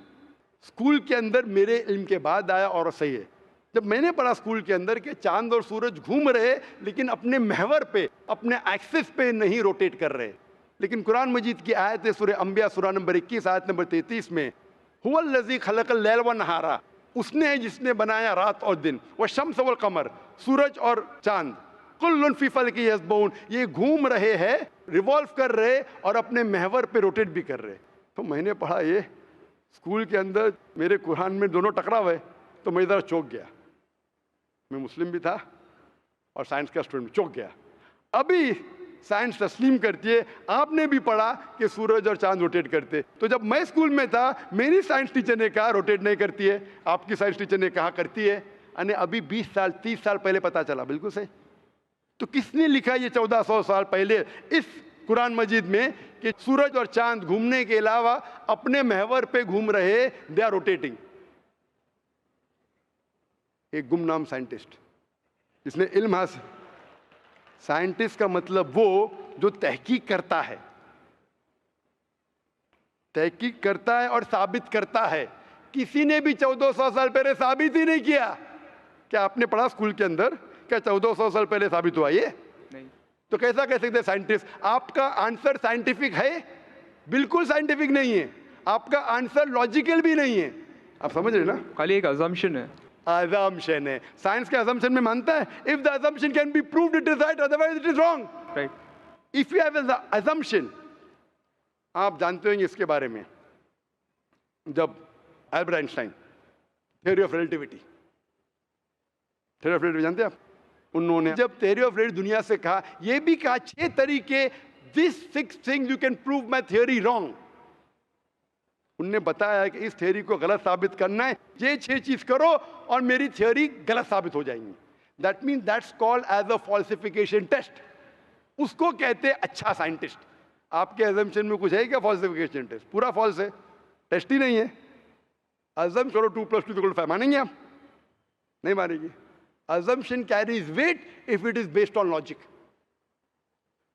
स्कूल के अंदर मेरे इल्म के बाद आया और सही है। जब मैंने पढ़ा स्कूल के अंदर कि चांद और सूरज घूम रहे लेकिन अपने महवर पे, अपने एक्सिस पे नहीं रोटेट कर रहे। लेकिन कुरान मजीद की आयत है सूरह अंबिया सूरह नंबर 21 आयत नंबर 33 में, हुवल्लज़ी खलक़ल लैल व नहारा, उसने है जिसने बनाया रात और दिन, व शम्स वल कमर, सूरज और चांद, कुल्लुन फी फ़ल्किन यस्बहून, ये घूम रहे हैं, रिवॉल्व कर रहे और अपने महवर पे रोटेट भी कर रहे। तो मैंने पढ़ा ये स्कूल के अंदर, मेरे कुरान में दोनों टकरा हुए, तो मैं इधर चौंक गया। मैं मुस्लिम भी था और साइंस का स्टूडेंट, चौंक गया। अभी साइंस तस्लीम करती है, आपने भी पढ़ा कि सूरज और चांद रोटेट करते। तो जब मैं स्कूल में था मेरी साइंस टीचर ने कहा रोटेट नहीं करती है, आपकी साइंस टीचर ने कहा करती है। अने अभी 20 साल 30 साल पहले पता चला, बिल्कुल सही। तो किसने लिखा ये 1400 साल पहले इस कुरान मजीद में कि सूरज और चांद घूमने के अलावा अपने महवर पे घूम रहे, दे आर रोटेटिंग? एक गुमनाम साइंटिस्ट जिसने इल्म हासिल। साइंटिस्ट का मतलब वो जो तहकीक करता है, तहकीक करता है और साबित करता है। किसी ने भी 1400 साल पहले साबित ही नहीं किया। क्या आपने पढ़ा स्कूल के अंदर क्या 1400 साल पहले साबित हुआ ये? नहीं। तो कैसा कह सकते साइंटिस्ट? आपका आंसर साइंटिफिक है? बिल्कुल साइंटिफिक नहीं है। आपका आंसर लॉजिकल भी नहीं है। आप समझ रहे ना? खाली एक अजम्पशन है। assumption है। साइंस के assumption में मानता है if the assumption can be proved it is right, otherwise it is wrong. Right. If you have an assumption, आप जानते होंगे इसके बारे में, जब Albert Einstein theory of relativity जानते हैं आप? उन्होंने जब थ्योरी ऑफ रिलेटिविटी दुनिया से कहा, ये भी कहा 6 तरीके, this 6 things you can prove my theory wrong. उनने बताया कि इस थ्योरी को गलत साबित करना है, ये 6 चीज करो और मेरी थ्योरी गलत साबित हो जाएंगी। That mean that's called as a falsification test. उसको कहते हैं अच्छा साइंटिस्ट। आपके अजम्पशन में कुछ है क्या फॉल्सिफिकेशन टेस्ट? पूरा फॉल्स है, टेस्ट ही नहीं है। अजम करो 2 + 2 = 5, मानेंगे आप? नहीं मानेंगे। assumption carries weight if it is based on logic.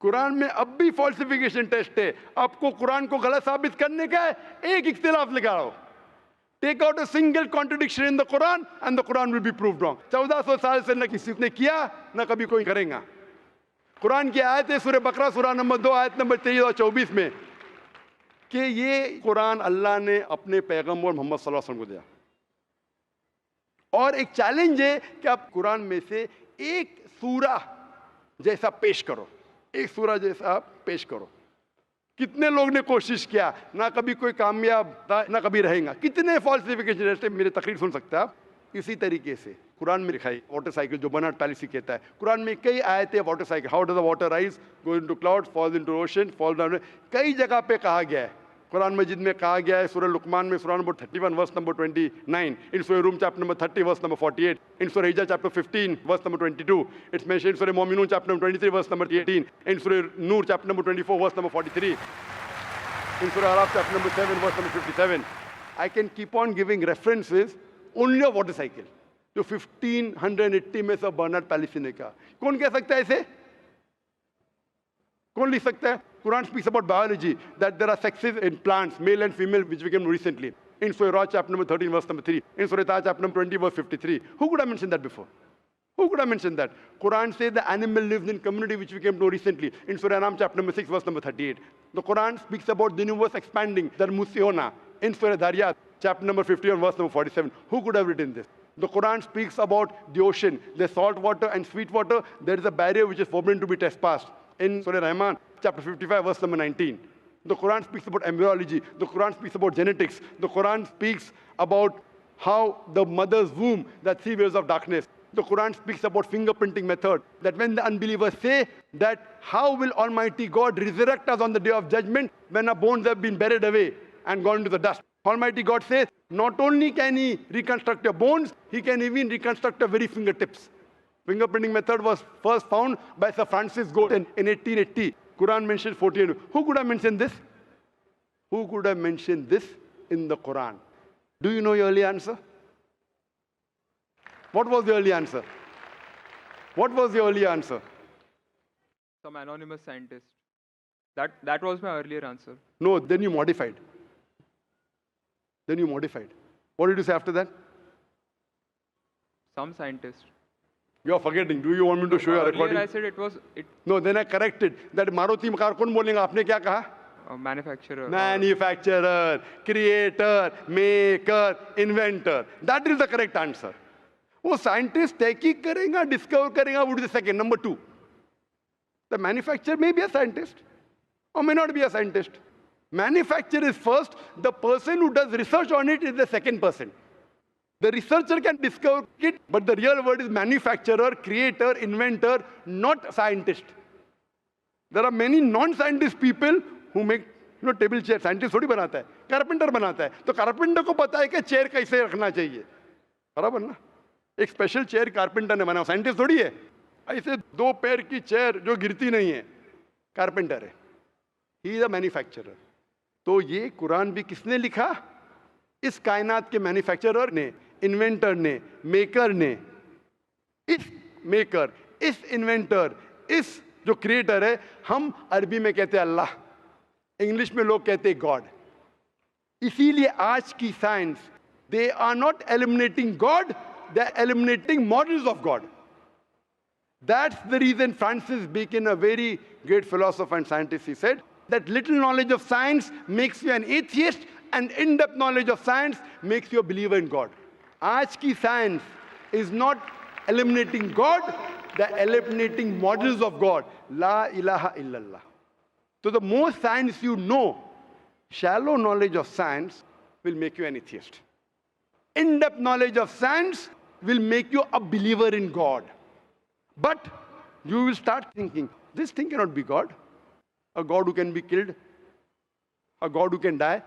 Quran में अब भी फॉल्सिफिकेशन टेस्ट है। आपको कुरान को गलत साबित करने का है, एक इख्तिलाफ लगाओ, take out a single contradiction in the Quran and the Quran will be proved wrong. 1400 साल से न किसी ने किया न कभी कोई करेगा। कुरान की आयत है सूरह बकरा सूरह नंबर 2 आयत नंबर 23 और 24 में कि ये कुरान अल्लाह ने अपने पैगंबर मोहम्मद सल्लल्लाहु अलैहि वसल्लम को दिया। और एक चैलेंज है कि आप कुरान में से एक सूरा जैसा पेश करो, एक सूरा जैसा आप पेश करो। कितने लोग ने कोशिश किया, ना कभी कोई कामयाब था ना कभी रहेगा। कितने फॉल्सिफिकेशन, जैसे मेरे तकरीर सुन सकते हैं आप। इसी तरीके से कुरान में लिखा है वाटर साइकिल, जो बर्नार्ड पैलिसी कहता है। कुरान में कई आयतें water cycle, how does the water rise, go into cloud, falls into ocean, fall down, कई जगह पे कहा गया है। कुरान मजिद में कहा गया है सूरह लुकमान में सूरह नंबर 31 वर्स नंबर 29, इन सूरह रूम chapter number 30 verse number 48, in सूरह हिजर chapter 15 verse number 22, it's mentioned in सूरह मोमिनून chapter number 23 verse number 18, in सूरह नूर chapter number 24 verse number 43, in Surah Araf chapter number 7 verse number 57. I can keep on giving references only of water cycle जो 1580 में सब बर्नार्ड पैलिसी ने कहा। कौन कह सकता है इसे? कौन लिख सकता है? Quran speaks about biology that there are sexes in plants, male and female, which became recently. In Surah Ra chapter number 13 verse number 3, in Surah Ta chapter number 20 verse 53. Who could have mentioned that before? Who could have mentioned that? Quran says the animal lives in community, which we came to know recently. In Surah Anam chapter number 6 verse number 38. The Quran speaks about the universe expanding, the Musiona. In Surah Dariyat chapter number 51 verse number 47. Who could have written this? The Quran speaks about the ocean, the salt water and sweet water. There is a barrier which is forbidden to be trespassed. In Surah Rahman chapter 55 verse number 19. The Quran speaks about embryology. The Quran speaks about genetics. The Quran speaks about how the mother's womb, that 3 waves of darkness. The Quran speaks about fingerprinting method, that when the unbelievers say that how will Almighty God resurrect us on the day of judgment when our bones have been buried away and gone into the dust. Almighty God says not only can he reconstruct your bones, he can even reconstruct your very fingertips. Fingerprinting method was first found by Sir Francis Galton in 1880. Quran mentions 48. Who could have mentioned this? Who could have mentioned this in the Quran? Do you know your early answer? What was the early answer? What was the early answer? Some anonymous scientist. That was my earlier answer. No, then you modified. Then you modified. What did you say after that? Some scientist. You are forgetting. Do you want me to show you a Earlier recording? I said it was No, then I corrected. That Maruti car कौन बोलेगा? आपने क्या कहा? a manufacturer. Manufacturer, creator, maker, inventor. That is the correct answer. वो scientist तहकीक करेगा, discover करेगा, would be the second. Number 2. The manufacturer may be a scientist or may not be a scientist. Manufacturer is first. The person who does research on it is the second person. The researcher can discover it, but the real word is manufacturer, creator, inventor, not scientist. There are many non-scientist people who make table chair. Scientist थोड़ी बनाता है, carpenter बनाता है. तो carpenter को पता है कि chair कैसे रखना चाहिए. बराबर ना? एक special chair carpenter ने बनाया, scientist थोड़ी है. ऐसे 2 पैर की chair जो गिरती नहीं है, carpenter है. He is a manufacturer. तो ये कुरान भी किसने लिखा? इस कायनात के मैन्युफैक्चरर ने, इन्वेंटर ने, मेकर ने. इस मेकर, इस इन्वेंटर, इस जो क्रिएटर है, हम अरबी में कहते हैं अल्लाह, इंग्लिश में लोग कहते हैं गॉड. इसीलिए आज की science, they are not eliminating God, they are eliminating models of God. That's the reason Francis Bacon, a very great philosopher and scientist, he said that little knowledge of science makes you an atheist and in-depth knowledge of science makes you a believer in God. आज की science is not eliminating God, they're eliminating models of God. La ilaha illallah. So the more science you know, shallow knowledge of science will make you an atheist. In-depth knowledge of science will make you a believer in God. But you will start thinking, this thing cannot be God. A God who can be killed, a God who can die,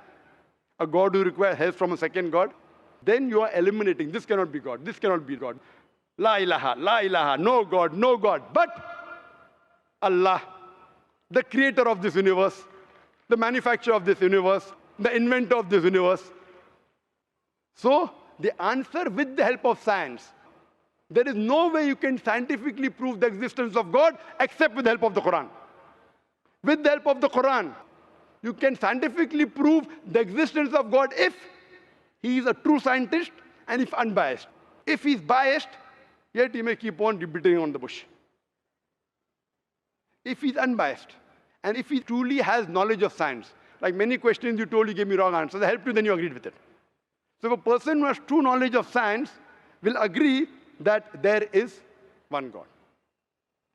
a God who requires help from a second God. Then you are eliminating, this cannot be God, this cannot be God. La ilaha, no God, no God. But Allah, the creator of this universe, the manufacturer of this universe, the inventor of this universe. So the answer with the help of science. There is no way you can scientifically prove the existence of God except with the help of the Quran. With the help of the Quran, you can scientifically prove the existence of God if he is a true scientist and if unbiased. If he is biased, yet he may keep on beating on the bush. If he is unbiased, and if he truly has knowledge of science, like many questions you told, you gave me wrong answers, I helped you, then you agreed with it. So if a person who has true knowledge of science will agree that there is one God,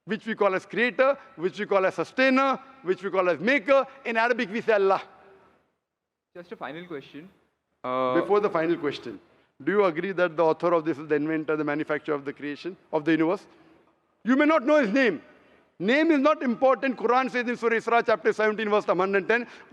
which we call as creator, which we call as sustainer, which we call as maker. In Arabic, we say Allah. Just a final question. Before the final question, do you agree that the author of this is the inventor, the manufacturer of the creation, of the universe? You may not know his name. Name is not important. Quran says in Surah Isra, chapter 17, verse 110,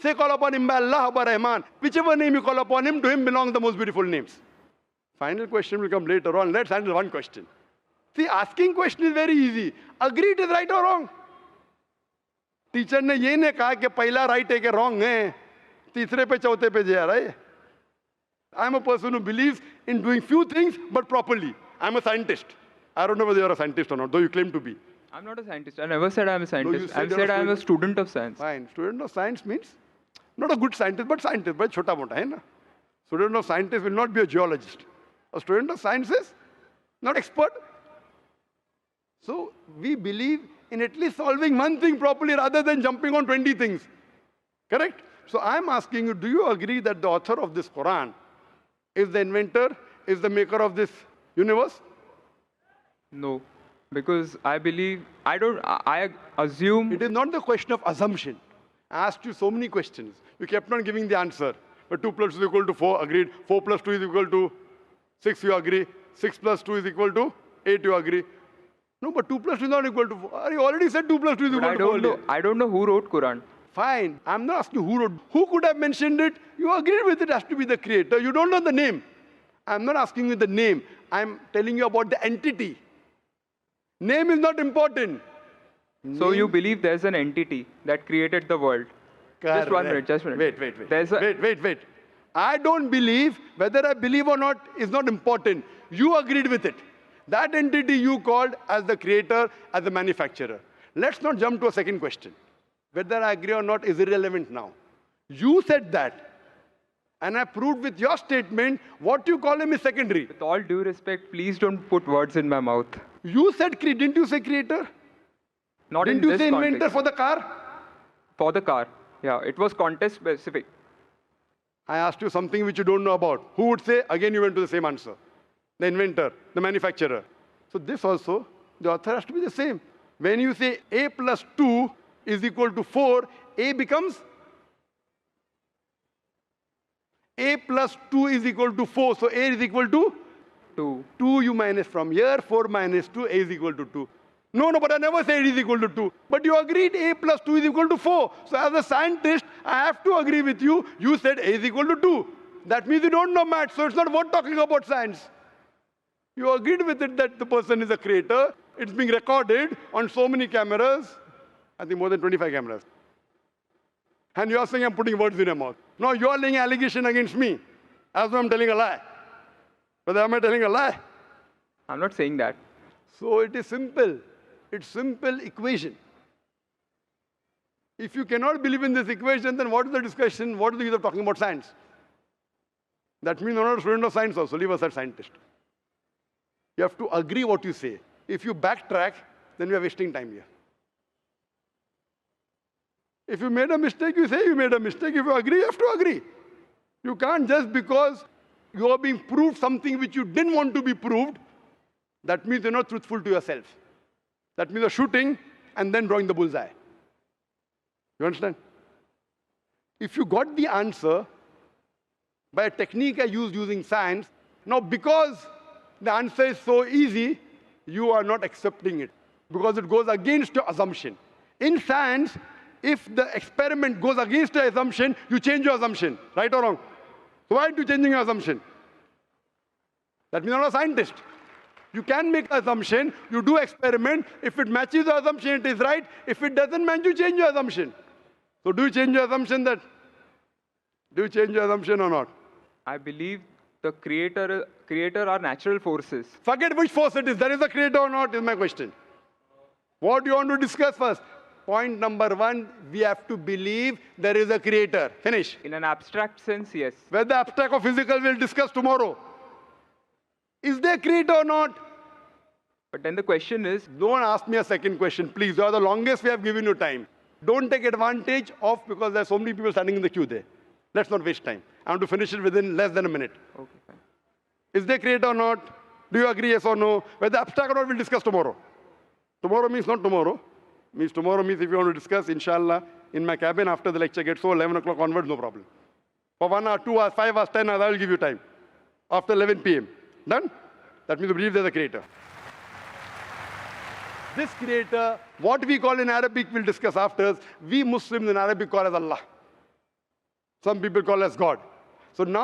Say, call upon him by Allah or by Rahman. Whichever name you call upon him, to him belong the most beautiful names. Final question will come later on. Let's handle one question. See, asking question is very easy. Agree it is right or wrong. Teacher ने ये नहीं कहा कि पहला right है कि wrong है. तीसरे पे चौथे पे जा रहा है. I am a person who believes in doing few things but properly. I am a scientist. I don't know whether you are a scientist or not, though you claim to be. I'm not a scientist. I never said I'm a scientist. said I've you're a said I'm a student. student of science. Fine. Student of science means not a good scientist, but scientist. But छोटा मोटा है ना. Student of scientist will not be a geologist. A student of science is not expert. So we believe in at least solving one thing properly rather than jumping on 20 things. Correct? So I'm asking you, do you agree that the author of this Quran is the inventor, is the maker of this universe? No, because I believe, I assume. It is not the question of assumption. I asked you so many questions. You kept on giving the answer. But 2 plus 2 is equal to 4, agreed. 4 plus 2 is equal to 6, you agree. 6 plus 2 is equal to 8, you agree. No, but 2 plus 2 is not equal to 4. You already said 2 plus 2 is equal to 4. I don't know who wrote Quran. Fine. I'm not asking who wrote. Who could have mentioned it? You agreed with it has to be the creator. You don't know the name. I'm not asking you the name. I'm telling you about the entity. Name is not important. So you believe there's an entity that created the world? Just 1 minute, just 1 minute. Wait. There's a, Wait. I don't believe, whether I believe or not is not important. You agreed with it. That entity you called as the creator, as the manufacturer. Let's not jump to a second question. Whether I agree or not is irrelevant now. You said that. And I proved with your statement, what you call him is secondary. With all due respect, please don't put words in my mouth. You said, didn't you say creator? Not Didn't in you this say context. inventor for the car? For the car. Yeah, it was context specific. I asked you something which you don't know about. Who would say? Again, you went to the same answer. The inventor, the manufacturer. So this also, the author has to be the same. When you say a plus 2 is equal to 4, a becomes? A plus 2 is equal to 4. So a is equal to? 2. 2 you minus from here, 4 minus 2, a is equal to 2. No, but I never said it is equal to 2. But you agreed a plus 2 is equal to 4. So as a scientist, I have to agree with you. You said a is equal to 2. That means you don't know maths, so it's not worth talking about science. You agreed with it that the person is a creator. It's being recorded on so many cameras. I think more than 25 cameras. And you are saying I'm putting words in your mouth. No, you are laying allegation against me. As though I'm telling a lie. But am I telling a lie? I'm not saying that. So it is simple. It's simple equation. If you cannot believe in this equation, then what is the discussion? What is the use of talking about science? That means you're not a student of science also. Leave aside scientist. You have to agree what you say. If you backtrack, then we are wasting time here. If you made a mistake, you say you made a mistake. If you agree, you have to agree. You can't just because you are being proved something which you didn't want to be proved, that means you're not truthful to yourself. That means you're shooting and then drawing the bullseye. You understand? If you got the answer by a technique I used using science, now because the answer is so easy, you are not accepting it because it goes against your assumption. In science, if the experiment goes against your assumption, you change your assumption, right or wrong? So why aren't you changing your assumption? That means you're not a scientist. You can make an assumption, you do experiment. If it matches your assumption, it is right. If it doesn't match, you change your assumption. So do you change your assumption or not? I believe the creator are natural forces. Forget which force it is. There is a creator or not is my question. What do you want to discuss first? Point number 1, we have to believe there is a creator. Finish. In an abstract sense, yes. Whether abstract or physical, we'll discuss tomorrow. Is there a creator or not? But then the question is, Don't ask me a second question, please. You are the longest we have given you time. Don't take advantage of because there are so many people standing in the queue there. Let's not waste time. I want to finish it within less than a minute. okay, fine. Is there a creator or not? Do you agree, yes or no? Whether abstract or not, we'll discuss tomorrow. Tomorrow means not tomorrow. Tomorrow means if you want to discuss, inshallah, in my cabin after the lecture gets so 11 o'clock onwards, no problem. For 1 hour, 2 hours, 5 hours, 10 hours, I will give you time. After 11 p.m. Done? That means you believe there's a creator. This creator, what we call in Arabic, we'll discuss after. We Muslims in Arabic call as Allah. Some people call as God. So now